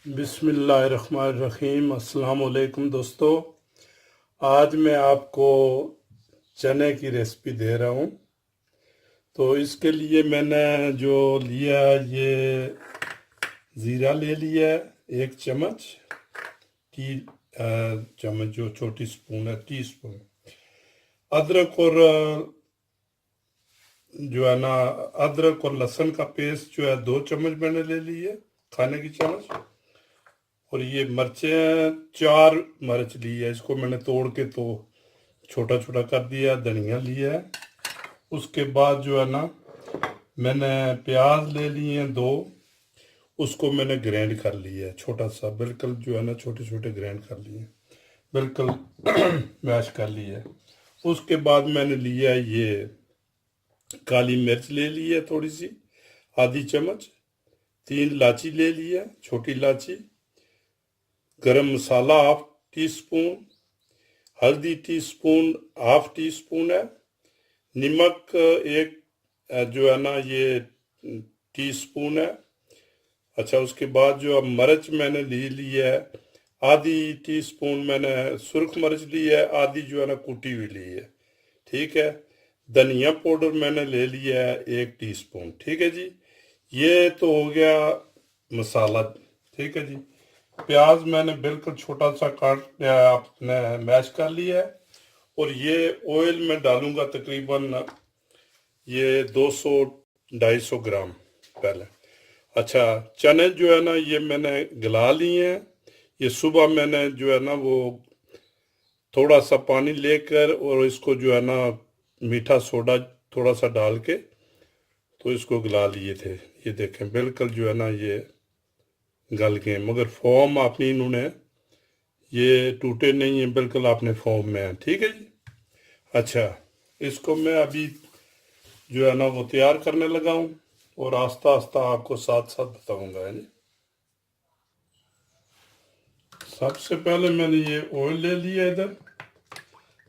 बिस्मिल्लाहिर्रहमानिर्रहीम। अस्सलाम वालेकुम दोस्तों। आज मैं आपको चने की रेसिपी दे रहा हूँ। तो इसके लिए मैंने जो लिया ये ज़ीरा ले लिया है, 1 चम्मच टी चम्मच जो छोटी स्पून है, टी स्पून। अदरक और जो है ना अदरक और लहसुन का पेस्ट जो है 2 चम्मच मैंने ले ली है, खाने की चम्मच। और ये मिर्चें 4 मिर्च ली है, इसको मैंने तोड़ के तो छोटा छोटा कर दिया। धनिया लिया है। उसके बाद जो है ना मैंने प्याज ले लिए हैं 2, उसको मैंने ग्राइंड कर लिया है छोटा सा, बिल्कुल जो है ना छोटे छोटे ग्राइंड कर लिए, बिल्कुल मैश कर लिया है। उसके बाद मैंने लिया ये काली मिर्च ले ली है थोड़ी सी, आधी चम्मच। 3 इलायची ले ली है, छोटी इलायची। गरम मसाला हाफ टी स्पून, हल्दी टीस्पून हाफ टी स्पून है, नमक एक जो है ना ये टीस्पून है। अच्छा, उसके बाद जो अब मिर्च मैंने ली है, आधी टीस्पून मैंने सुर्ख मिर्च ली है, आधी जो है ना कुटी हुई ली है। ठीक है। धनिया पाउडर मैंने ले लिया है 1 टीस्पून। ठीक है जी। ये तो हो गया मसाला। ठीक है जी। प्याज मैंने बिल्कुल छोटा सा काट आपने मैश कर लिया है। और ये ऑयल में डालूंगा तकरीबन ये 200-250 ग्राम पहले। अच्छा, चने जो है ना ये मैंने गला लिए हैं। ये सुबह मैंने जो है ना वो थोड़ा सा पानी लेकर और इसको जो है ना मीठा सोडा थोड़ा सा डाल के तो इसको गला लिए थे। ये देखें बिल्कुल जो है ना ये गल गए, मगर फॉर्म अपनी इन्होंने ये टूटे नहीं है, बिल्कुल अपने फॉर्म में है। ठीक है जी। अच्छा, इसको मैं अभी जो है ना वो तैयार करने लगा हूँ और आस्ता आस्ता आपको साथ साथ बताऊंगा, है जी। सबसे पहले मैंने ये ऑयल ले लिया, इधर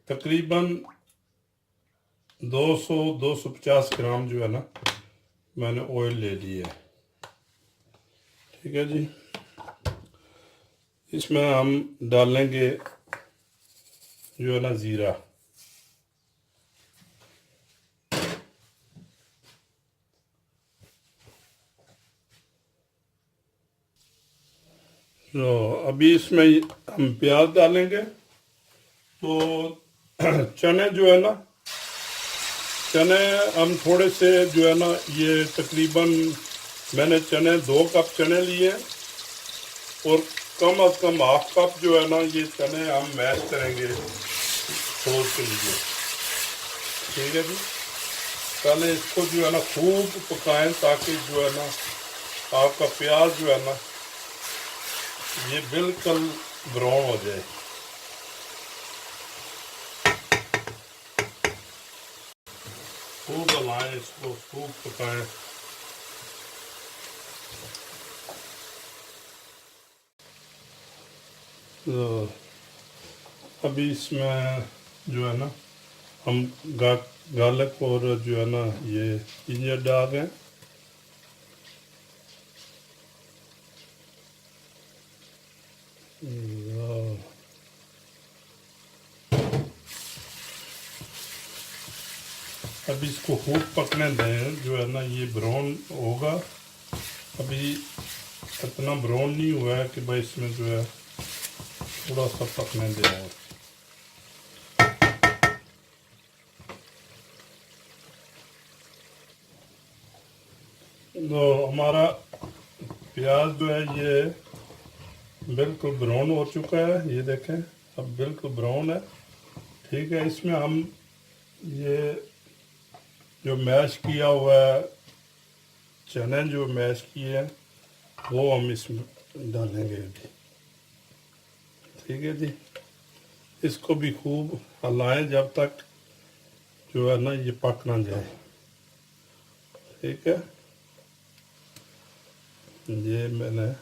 तकरीबन 200-250 ग्राम जो है ना मैंने ऑयल ले लिया है। ठीक है जी। इसमें हम डालेंगे जो है ना ज़ीरा। तो अभी इसमें हम प्याज डालेंगे। तो चने जो है ना, चने हम थोड़े से जो है ना ये तकरीबन मैंने चने 2 कप चने लिए हैं और कम अज कम हाफ कप जो है ना ये चने हम मैश करेंगे सॉस के लिए। ठीक है जी। पहले इसको जो है ना खूब पकाएं ताकि जो है ना आपका प्याज जो है ना ये बिल्कुल ब्राउन हो जाए। खूब हलाएं इसको, खूब पकाएं। तो अभी इसमें जो है ना हम गार्लिक और जो है ना ये जिंजर डाल रहे हैं। अभी इसको खूब पकने दें, जो है ना ये ब्राउन होगा। अभी इतना ब्राउन नहीं हुआ है कि भाई इसमें जो है थोड़ा सा पकने दें। तो हमारा प्याज जो है ये बिल्कुल ब्राउन हो चुका है, ये देखें अब बिल्कुल ब्राउन है। ठीक है। इसमें हम ये जो मैश किया हुआ है, चने जो मैश किए हैं वो हम इसमें डालेंगे अभी। ठीक है जी। इसको भी खूब हलाएं जब तक जो है ना ये पक ना जाए। ठीक है। ये मैंने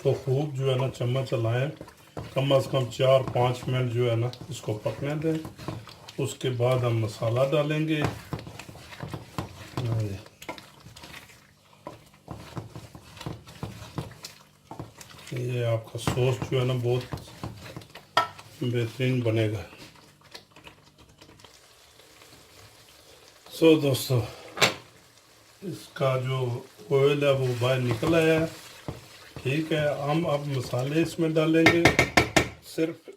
इसको खूब जो है ना चम्मच चलाएं, कम से कम 4-5 मिनट जो है ना इसको पकने दें। उसके बाद हम मसाला डालेंगे। ये आपका सॉस जो है ना बहुत बेहतरीन बनेगा। सो दोस्तों, इसका जो ऑयल है वो बाहर निकल आया है। ठीक है, हम अब मसाले इसमें डालेंगे। सिर्फ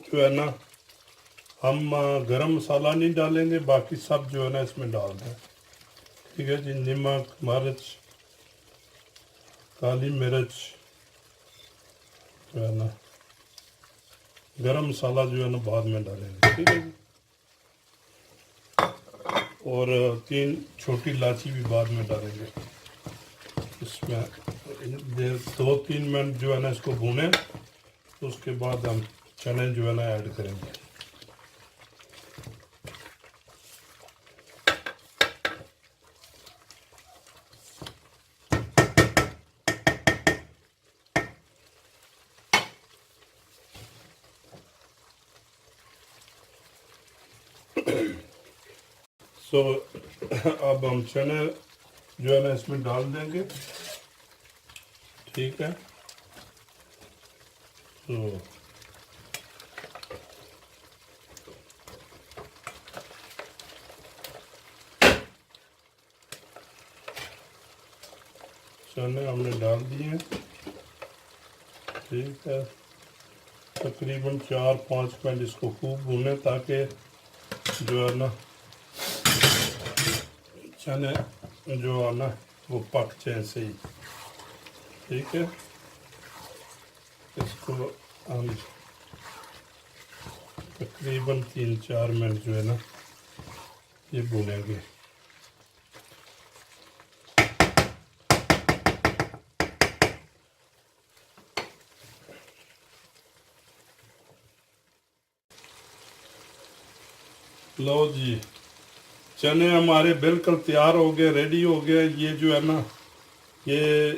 जो है ना हम गरम मसाला नहीं डालेंगे, बाकी सब जो है ना इसमें डाल दें। ठीक है जी, नमक, मिर्च, काली मिर्च जो है ना, गरम मसाला जो है ना बाद में डालेंगे। ठीक है जी, और 3 छोटी इलायची भी बाद में डालेंगे इसमें। 2-3 मिनट जो है ना इसको भूनें, तो उसके बाद हम चने जो है ना ऐड करेंगे। सो अब हम चने जो है ना इसमें डाल देंगे। ठीक है, तो चने हमने डाल दिए। ठीक है, तकरीबन 4-5 मिनट इसको खूब भूनें, ताकि जो है ना चने जो है ना वो पक जाए सही। ठीक है, इसको हम तकरीबन 3-4 मिनट जो है ना ये भूनेंगे। लो जी, चने हमारे बिल्कुल तैयार हो गए, रेडी हो गए। ये जो है ना ये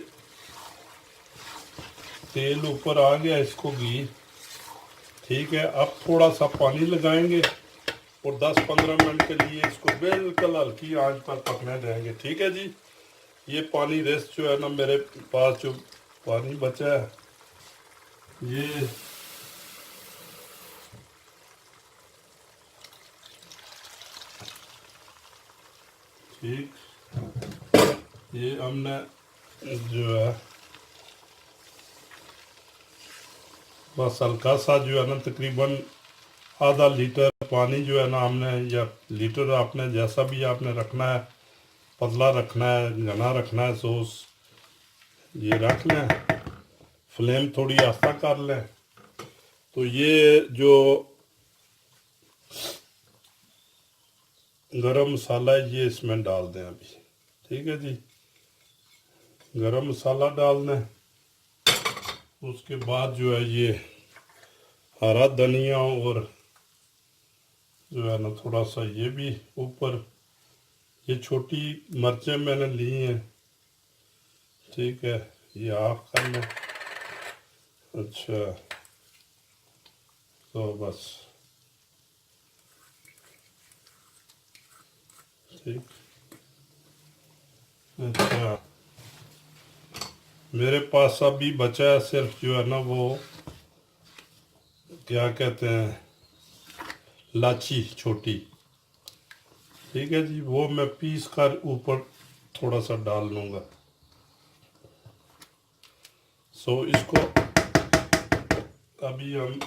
तेल ऊपर आ गया, इसको घी। ठीक है, अब थोड़ा सा पानी लगाएंगे और 10-15 मिनट के लिए इसको बिल्कुल हल्की आंच पर पकने देंगे। ठीक है जी, ये पानी रेस्ट जो है ना मेरे पास जो पानी बचा है ये ठीक, ये हमने जो है बस हल्का सा जो है ना तकरीबन आधा लीटर पानी जो है ना हमने, या लीटर आपने जैसा भी आपने रखना है, पतला रखना है, घना रखना है सॉस, ये रख लें। फ्लेम थोड़ी आस्ता कर लें। तो ये जो गरम मसाला है ये इसमें डाल दें अभी। ठीक है जी, गरम मसाला डाल दें। उसके बाद जो है ये हरा धनिया और जो है ना थोड़ा सा ये भी ऊपर, ये छोटी मिर्चें मैंने ली हैं। ठीक है, ये ऑफ कर लें। अच्छा, तो बस ठीक। अच्छा, मेरे पास अभी बचा है सिर्फ जो है ना वो क्या कहते हैं, लाची छोटी। ठीक है जी, वो मैं पीस कर ऊपर थोड़ा सा डाल लूँगा। सो इसको अभी हम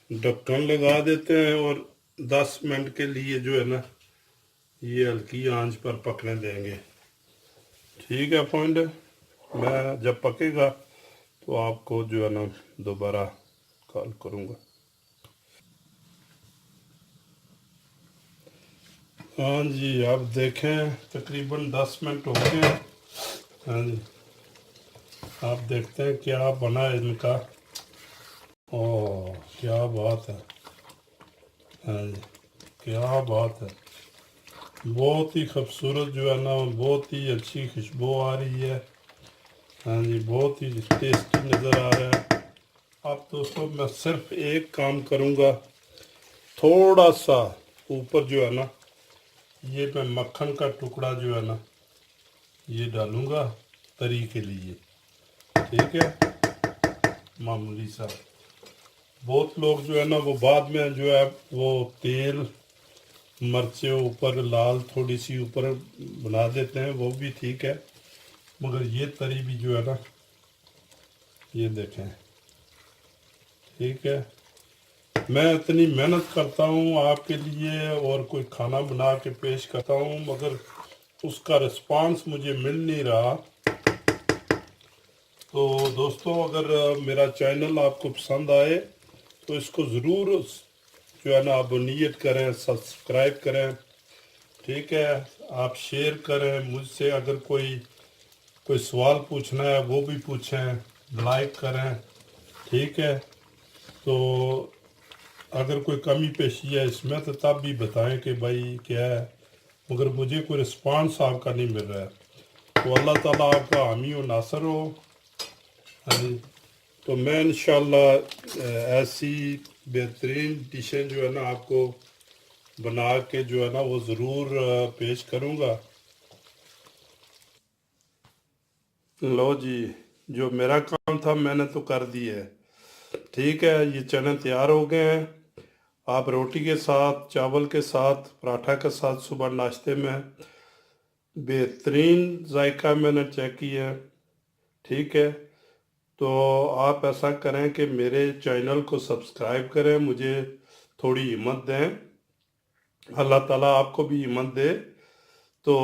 ढक्कन लगा देते हैं और 10 मिनट के लिए जो है ना ये हल्की आंच पर पकने देंगे। ठीक है फ्रेंड, मैं जब पकेगा तो आपको जो है ना दोबारा कॉल करूँगा। हाँ जी, आप देखें तकरीबन 10 मिनट हो गए। हाँ जी, आप देखते हैं क्या बना है इनका। ओह क्या बात है। हाँ जी, क्या बात है, बहुत ही खूबसूरत जो है ना, बहुत ही अच्छी खुशबू आ रही है। हाँ जी, बहुत ही टेस्टी नज़र आ रहा है। अब दोस्तों मैं सिर्फ एक काम करूँगा, थोड़ा सा ऊपर जो है ना, ये मैं मक्खन का टुकड़ा जो है ना ये डालूँगा तरी के लिए, ठीक है, मामूली सा। बहुत लोग जो है ना वो बाद में जो है वो तेल मिर्चें ऊपर लाल थोड़ी सी ऊपर बना देते हैं, वो भी ठीक है, मगर ये तरी भी जो है ना, ये देखें, ठीक है। मैं इतनी मेहनत करता हूँ आपके लिए और कोई खाना बना के पेश करता हूँ, मगर उसका रिस्पांस मुझे मिल नहीं रहा। तो दोस्तों अगर मेरा चैनल आपको पसंद आए तो इसको ज़रूर जो है ना आप नियत करें, सब्सक्राइब करें, ठीक है। आप शेयर करें, मुझसे अगर कोई कोई सवाल पूछना है वो भी पूछें, लाइक करें, ठीक है। तो अगर कोई कमी पेशी है इसमें तो तब भी बताएं कि भाई क्या है, मगर मुझे कोई रिस्पांस आपका नहीं मिल रहा है। तो अल्लाह ताला आपका हामी और नासर हो। हाँ जी, तो मैं इंशाल्लाह ऐसी बेहतरीन डिशें जो है ना आपको बना के जो है ना वो ज़रूर पेश करूँगा। लो जी, जो मेरा काम था मैंने तो कर दिया है, ठीक है। ये चने तैयार हो गए हैं। आप रोटी के साथ, चावल के साथ, पराठा के साथ सुबह नाश्ते में बेहतरीन जायका मैंने चेक किया है, ठीक है। तो आप ऐसा करें कि मेरे चैनल को सब्सक्राइब करें, मुझे थोड़ी हिम्मत दें, अल्लाह ताला आपको भी हिम्मत दे। तो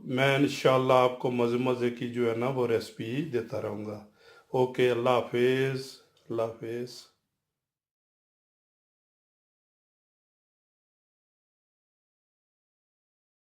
मैं इंशाल्लाह आपको मज़े मज़े की जो है ना वो रेसिपी देता रहूँगा। ओके, अल्लाह हाफिज़, अल्लाह हाफिज़।